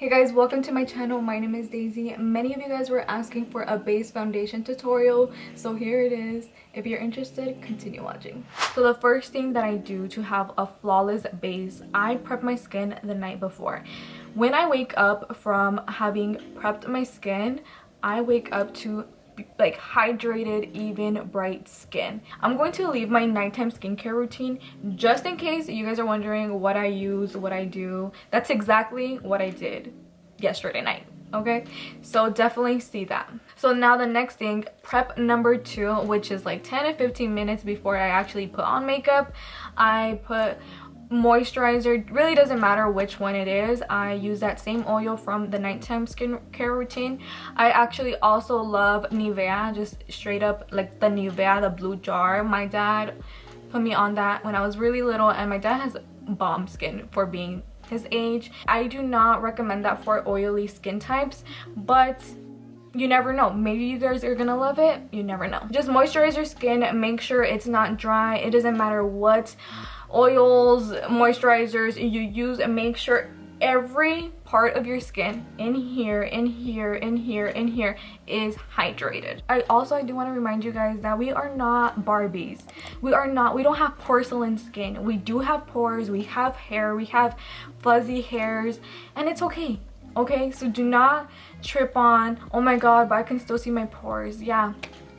Hey guys, welcome to my channel. My name is Daisy. Many of you guys were asking for a base foundation tutorial, so here it is. If you're interested, continue watching. So the first thing that I do to have a flawless base, I prep my skin the night before. When I wake up from having prepped my skin, I wake up to like hydrated, even bright skin. I'm going to leave my nighttime skincare routine just in case you guys are wondering what I use, what I do. That's exactly what I did yesterday night. Okay, so definitely see that. So now the next thing, prep number 2, which is like 10 to 15 minutes before I actually put on makeup, I put moisturizer. Really doesn't matter which one it is. I use that same oil from the nighttime skincare routine. I actually also love Nivea, just straight up like the Nivea, the blue jar. My dad put me on that when I was really little, and my dad has bomb skin for being his age. I do not recommend that for oily skin types, but you never know, maybe you guys are gonna love it. You never know. Just moisturize your skin, make sure it's not dry. It doesn't matter what oils, moisturizers you use, and make sure every part of your skin in here, in here, in here, in here is hydrated. I do want to remind you guys that we are not Barbies. We don't have porcelain skin. We do have pores, we have hair, we have fuzzy hairs, and it's okay. Okay, so do not trip on, oh my god, but I can still see my pores. Yeah,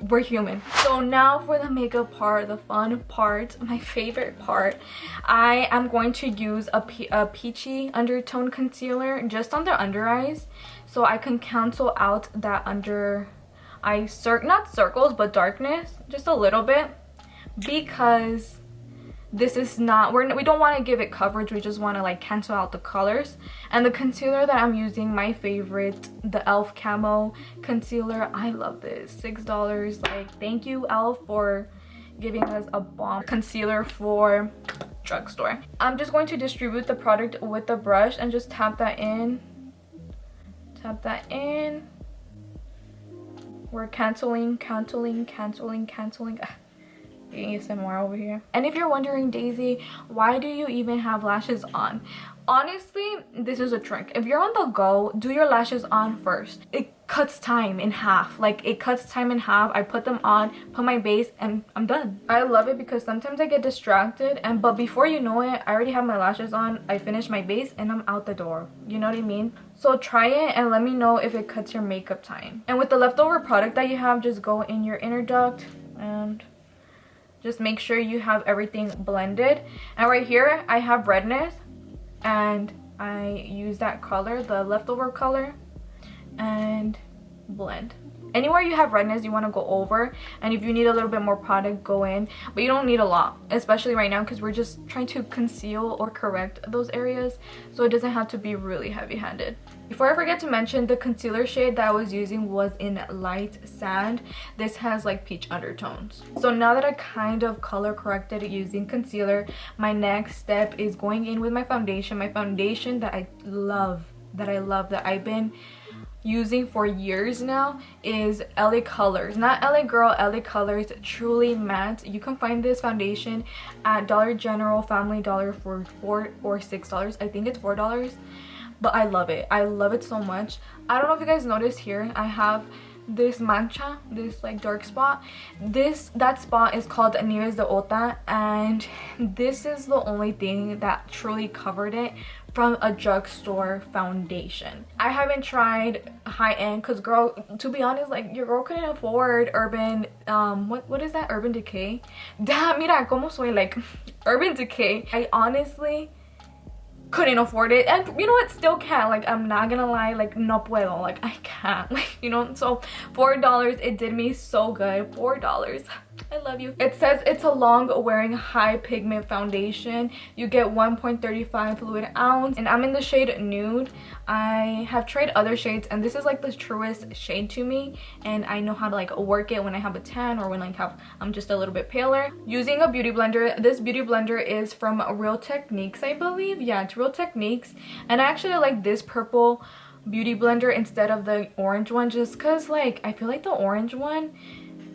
we're human. So now for the makeup part, the fun part, my favorite part, I am going to use a peachy undertone concealer just on the under eyes, so I can cancel out that under eye not circles, but darkness just a little bit, because this is not, we don't want to give it coverage. We just want to like cancel out the colors. And the concealer that I'm using, my favorite, the e.l.f. Camo concealer. I love this. $6. Like, thank you e.l.f. for giving us a bomb concealer for Drugstore. I'm just going to distribute the product with the brush and just tap that in. Tap that in. We're canceling. ASMR over here. And if you're wondering, Daisy, why do you even have lashes on? Honestly, this is a trick. If you're on the go, do your lashes on first. It cuts time in half. Like, it cuts time in half. I put them on, put my base, and I'm done. I love it because sometimes I get distracted, but before you know it, I already have my lashes on, I finish my base, and I'm out the door. You know what I mean? So try it and let me know if it cuts your makeup time. And with the leftover product that you have, just go in your inner duct and just make sure you have everything blended. And right here I have redness, and I use that color, the leftover color, and blend. Anywhere you have redness, you want to go over, and if you need a little bit more product, go in, but you don't need a lot, especially right now because we're just trying to conceal or correct those areas, so it doesn't have to be really heavy-handed. Before I forget to mention, the concealer shade that I was using was in Light Sand. This has like peach undertones. So now that I kind of color corrected using concealer, my next step is going in with my foundation. My foundation that I love, that I've been using for years now, is LA Colors, not LA Girl, LA Colors Truly Matte. You can find this foundation at Dollar General, Family Dollar for $4 or $6. I think it's $4, but I love it. I love it so much. I don't know if you guys noticed here, I have this mancha, this like dark spot. That spot is called Nieves de Ota, and this is the only thing that truly covered it from a drugstore foundation. I haven't tried high-end because, girl, to be honest, like, your girl couldn't afford Urban, what is that, Urban Decay? Damn, mira como soy, like, Urban Decay. I honestly couldn't afford it, and you know what, still can't. Like, I'm not gonna lie, like, no puedo, like, I can't, like, you know. So $4, it did me so good. $4, I love you. It says it's a long wearing high pigment foundation. You get 1.35 fluid ounce, and I'm in the shade Nude. I have tried other shades, and this is like the truest shade to me, and I know how to like work it when I have a tan or when I'm just a little bit paler. Using a beauty blender. This beauty blender is from Real Techniques, I believe. Yeah, it's Real Techniques, and I actually like this purple beauty blender instead of the orange one, just because like I feel like the orange one,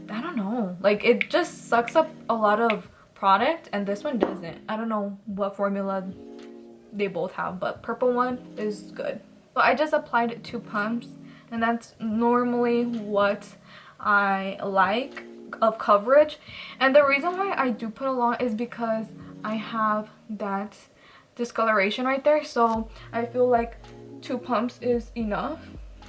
I don't know, like it just sucks up a lot of product, and this one doesn't. I don't know what formula they both have, but purple one is good. So I just applied 2 pumps, and that's normally what I like of coverage. And the reason why I do put a lot is because I have that discoloration right there, so I feel like 2 pumps is enough.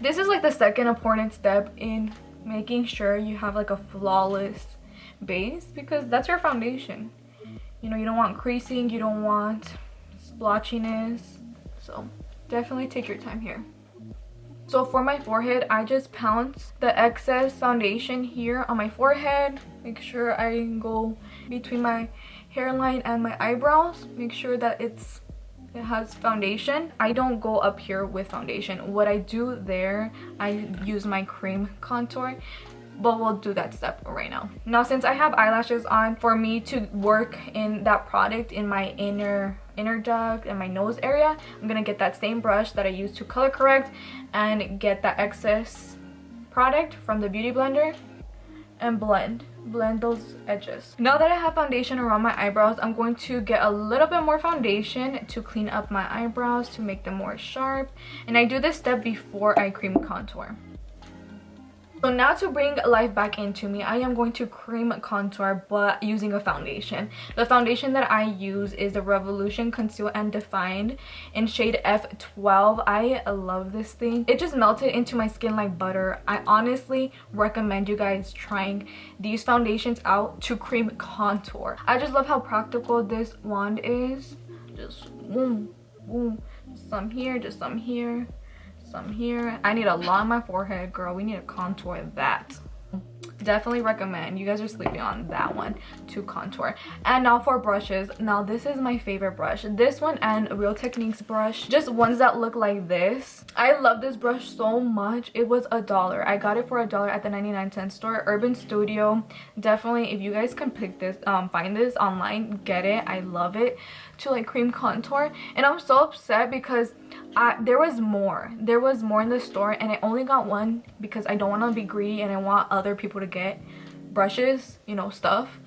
This is like the second important step in making sure you have like a flawless base, because that's your foundation. You know, you don't want creasing, you don't want splotchiness, so definitely take your time here. So for my forehead, I just pounce the excess foundation here on my forehead. Make sure I go between my hairline and my eyebrows. Make sure that it has foundation. I don't go up here with foundation. What I do there, I use my cream contour, but we'll do that step right now. Now, since I have eyelashes on, for me to work in that product in my inner duct and my nose area, I'm gonna get that same brush that I use to color correct and get that excess product from the beauty blender and blend those edges. Now that I have foundation around my eyebrows, I'm going to get a little bit more foundation to clean up my eyebrows, to make them more sharp, and I do this step before I cream contour. So now to bring life back into me, I am going to cream contour, but using a foundation. The foundation that I use is the Revolution Conceal and Define in shade F12. I love this thing. It just melted into my skin like butter. I honestly recommend you guys trying these foundations out to cream contour. I just love how practical this wand is. Just boom, boom, some here, just some here, some here. I need a lot on my forehead, girl. We need to contour that. Definitely recommend. You guys are sleeping on that one to contour. And now for brushes. Now this is my favorite brush. This one and Real Techniques brush. Just ones that look like this. I love this brush so much. It was $1. I got it for $1 at the 99-cent store. Urban Studio. Definitely, if you guys can pick this, find this online, get it. I love it to like cream contour. And I'm so upset because there was more in the store, and I only got one because I don't want to be greedy and I want other people to get brushes, you know, stuff.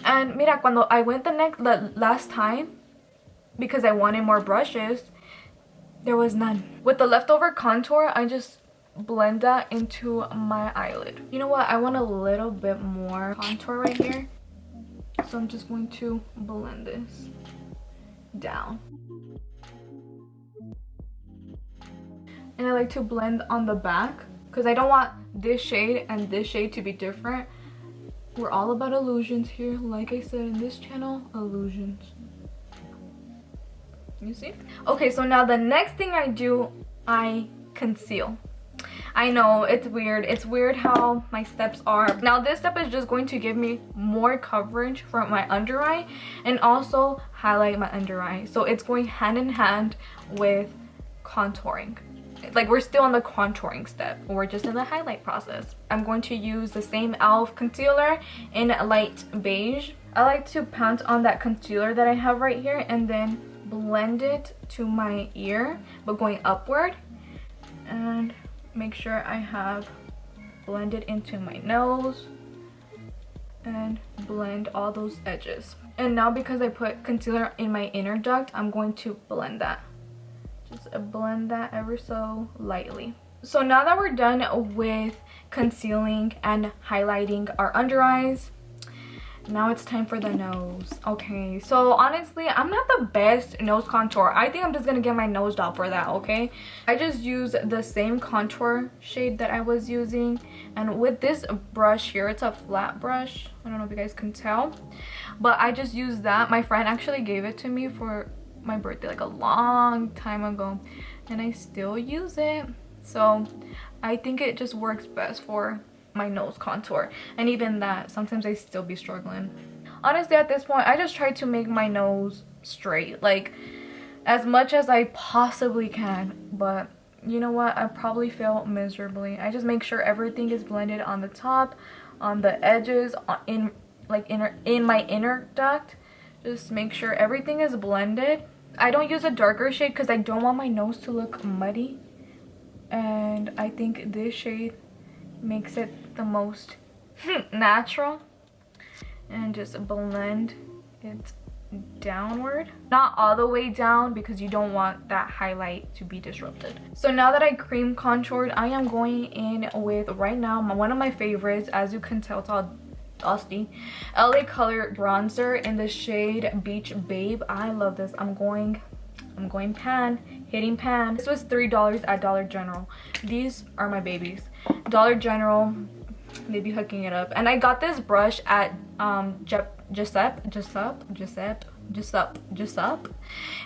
And mira, cuando I went the last time, because I wanted more brushes, there was none. With the leftover contour, I just blend that into my eyelid. You know what, I want a little bit more contour right here, so I'm just going to blend this down. And I like to blend on the back because I don't want this shade and this shade to be different. We're all about illusions here. Like I said in this channel, illusions. You see? Okay, so now the next thing I do, I conceal. I know it's weird. It's weird how my steps are. Now this step is just going to give me more coverage from my under eye and also highlight my under eye. So it's going hand in hand with contouring. Like, we're still on the contouring step, we're just in the highlight process. I'm going to use the same e.l.f. concealer in light beige. I like to pounce on that concealer that I have right here and then blend it to my ear, but going upward, and make sure I have blended into my nose and blend all those edges. And now because I put concealer in my inner duct, I'm going to blend that. Just blend that ever so lightly. So now that we're done with concealing and highlighting our under eyes, now it's time for the nose. Okay, so honestly, I'm not the best nose contour. I think I'm just gonna get my nose job for that, okay? I just use the same contour shade that I was using, and with this brush here, it's a flat brush. I don't know if you guys can tell, but I just use that. My friend actually gave it to me for my birthday like a long time ago, and I still use it. So I think it just works best for my nose contour, and even that, sometimes I still be struggling. Honestly, at this point, I just try to make my nose straight, like as much as I possibly can, but you know what, I probably fail miserably. I just make sure everything is blended on the top, on the edges, in my inner duct. Just make sure everything is blended. I don't use a darker shade because I don't want my nose to look muddy, and I think this shade makes it the most natural. And just blend it downward, not all the way down, because you don't want that highlight to be disrupted. So now that I cream contoured, I am going in with, right now, one of my favorites, as you can tell, it's all dusty, LA Color bronzer in the shade Beach Babe. I love this. I'm going pan, hitting pan. This was $3 at Dollar General. These are my babies. Dollar General, they be hooking it up. And I got this brush at Giuseppe.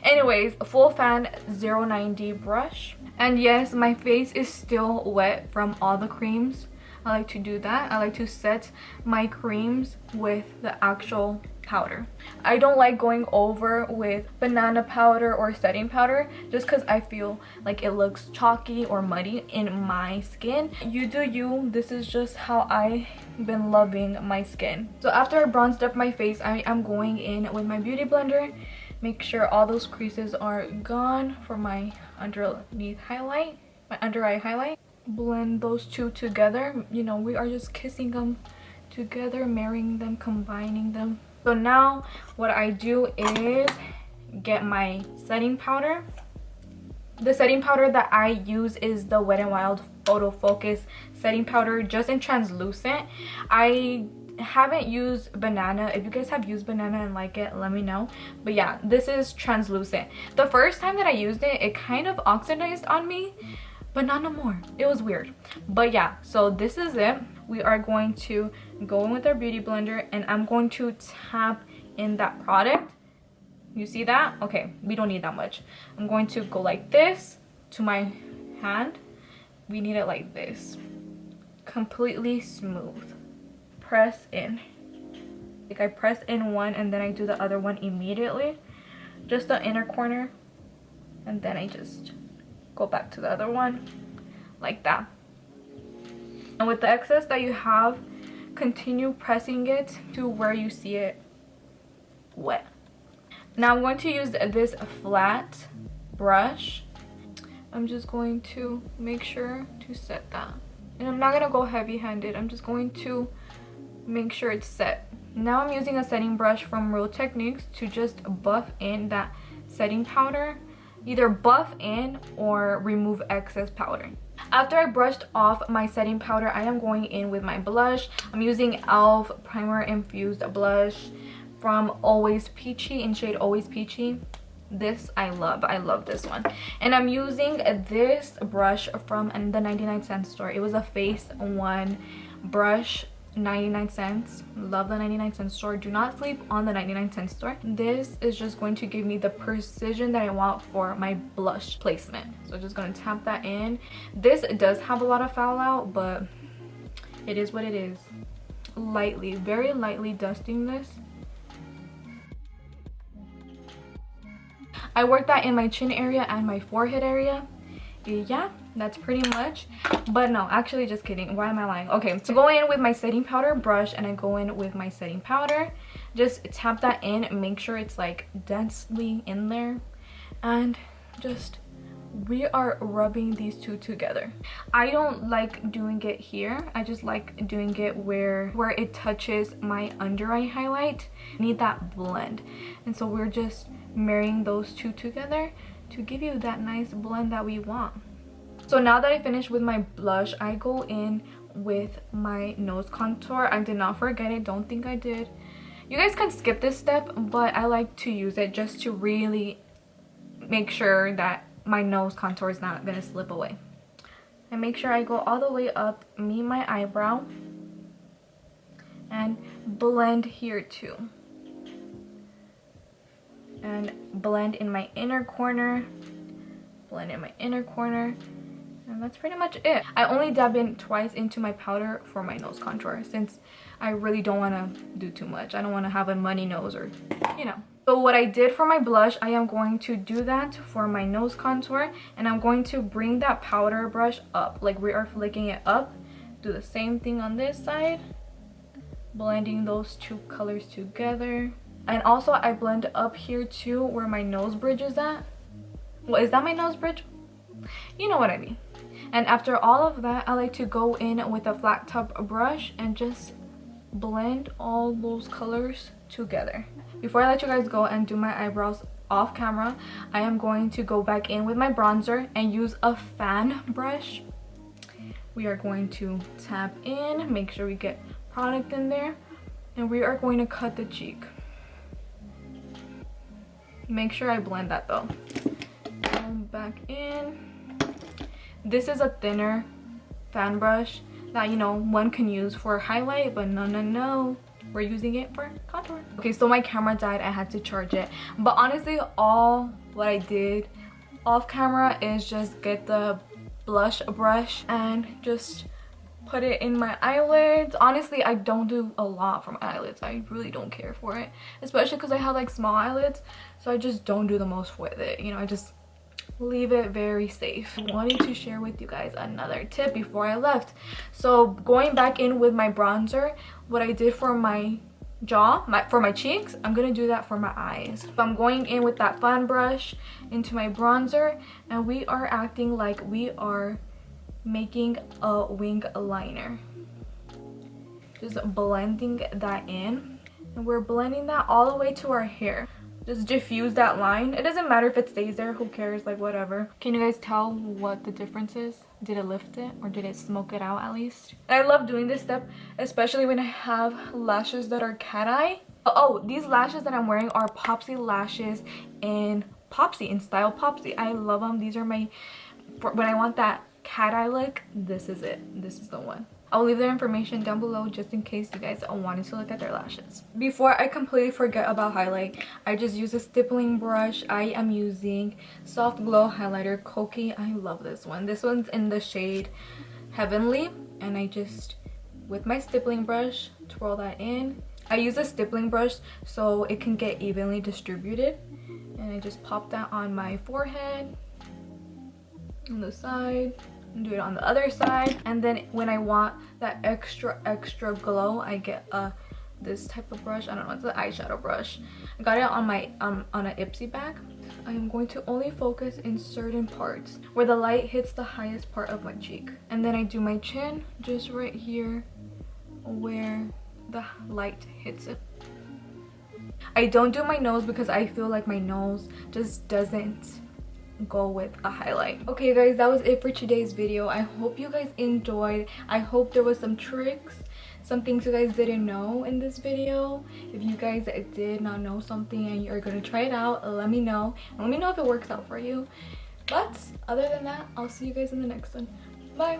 Anyways, full fan 090 brush. And yes, my face is still wet from all the creams. I like to do that. I like to set my creams with the actual powder. I don't like going over with banana powder or setting powder, just because I feel like it looks chalky or muddy in my skin. You do you. This is just how I've been loving my skin. So after I bronzed up my face, I am going in with my beauty blender. Make sure all those creases are gone for my underneath highlight, my under eye highlight. Blend those two together. You know, we are just kissing them together, marrying them, combining them. So now what I do is get my setting powder. The setting powder that I use is the Wet n Wild Photo Focus setting powder, just in translucent. I haven't used banana. If you guys have used banana and like it, let me know. But yeah, this is translucent. The first time that I used it, it kind of oxidized on me, but not no more. It was weird. But yeah, so this is it. We are going to go in with our beauty blender, and I'm going to tap in that product. You see that? Okay, we don't need that much. I'm going to go like this to my hand. We need it like this, completely smooth. Press in. Like I press in one and then I do the other one immediately, just the inner corner, and then I just go back to the other one like that. And with the excess that you have, continue pressing it to where you see it wet. Now I'm going to use this flat brush. I'm just going to make sure to set that. And I'm not going to go heavy-handed. I'm just going to make sure it's set. Now I'm using a setting brush from Real Techniques to just buff in that setting powder. Either buff in or remove excess powder. After I brushed off my setting powder, I am going in with my blush. I'm using e.l.f. Primer Infused Blush from Always Peachy, in shade Always Peachy. This I love this one. And I'm using this brush from the 99-cent store. It was a Face One brush, 99 cents. Love the 99-cent store. Do not sleep on the 99-cent store. This is just going to give me the precision that I want for my blush placement. So just going to tap that in. This does have a lot of fallout, but it is what it is. Lightly, very lightly dusting this. I worked that in my chin area and my forehead area. Yeah, that's pretty much. But no, actually, just kidding. Why am I lying? Okay, so go in with my setting powder brush, and I go in with my setting powder. Just tap that in, make sure it's like densely in there, and just we are rubbing these two together. I don't like doing it here. I just like doing it where it touches my under eye highlight. I need that blend, and so we're just marrying those two together to give you that nice blend that we want. So now that I finished with my blush, I go in with my nose contour. I did not forget it. Don't think I did. You guys can skip this step, but I like to use it just to really make sure that my nose contour is not gonna slip away. And make sure I go all the way up, meet my eyebrow, and blend here too. And blend in my inner corner, blend in my inner corner, and that's pretty much it. I only dab in twice into my powder for my nose contour, since I really don't want to do too much. I don't want to have a money nose, or you know. So what I did for my blush, I am going to do that for my nose contour, and I'm going to bring that powder brush up, like we are flicking it up. Do the same thing on this side, blending those two colors together. And also I blend up here too, where my nose bridge is at. Well, is that my nose bridge? You know what I mean. And after all of that, I like to go in with a flat top brush and just blend all those colors together. Before I let you guys go and do my eyebrows off camera, I am going to go back in with my bronzer and use a fan brush. We are going to tap in, make sure we get product in there, and we are going to cut the cheek. Make sure I blend that though. Go back in. This is a thinner fan brush that, you know, one can use for highlight, but no, we're using it for contour. Okay, so my camera died, I had to charge it, but honestly all what I did off camera is just get the blush brush and just put it in my eyelids. Honestly, I don't do a lot for my eyelids. I really don't care for it, especially because I have like small eyelids, so I just don't do the most with it, you know. I just leave it very safe. I wanted to share with you guys another tip before I left. So going back in with my bronzer, what I did for my jaw, for my cheeks, I'm gonna do that for my eyes. So I'm going in with that fan brush into my bronzer, and we are acting like we are making a wing liner. Just blending that in, and we're blending that all the way to our hair. Just diffuse that line. It doesn't matter if it stays there, who cares, like whatever. Can you guys tell what the difference is? Did it lift it or did it smoke it out at least? I love doing this step, especially when I have lashes that are cat eye. Oh, these lashes that I'm wearing are POPSY lashes in POPSY, in style POPSY. I love them. These are my, when I want that cat eye look, this is it. This is the one. I'll leave their information down below just in case you guys wanted to look at their lashes. Before I completely forget about highlight, I just use a stippling brush. I am using Soft Glow Highlighter Koki. I love this one. This one's in the shade Heavenly, and I just, with my stippling brush, twirl that in. I use a stippling brush so it can get evenly distributed, and I just pop that on my forehead, on the side, and do it on the other side. And then when I want that extra glow, I get this type of brush. I don't know, it's an eyeshadow brush. I got it on my on an Ipsy bag. I am going to only focus in certain parts where the light hits the highest part of my cheek, and then I do my chin just right here where the light hits it. I don't do my nose because I feel like my nose just doesn't go with a highlight. Okay guys, that was it for today's video. I hope you guys enjoyed. I hope there was some tricks, some things you guys didn't know in this video. If you guys did not know something and you're gonna try it out, let me know. Let me know if it works out for you. But other than that, I'll see you guys in the next one. Bye.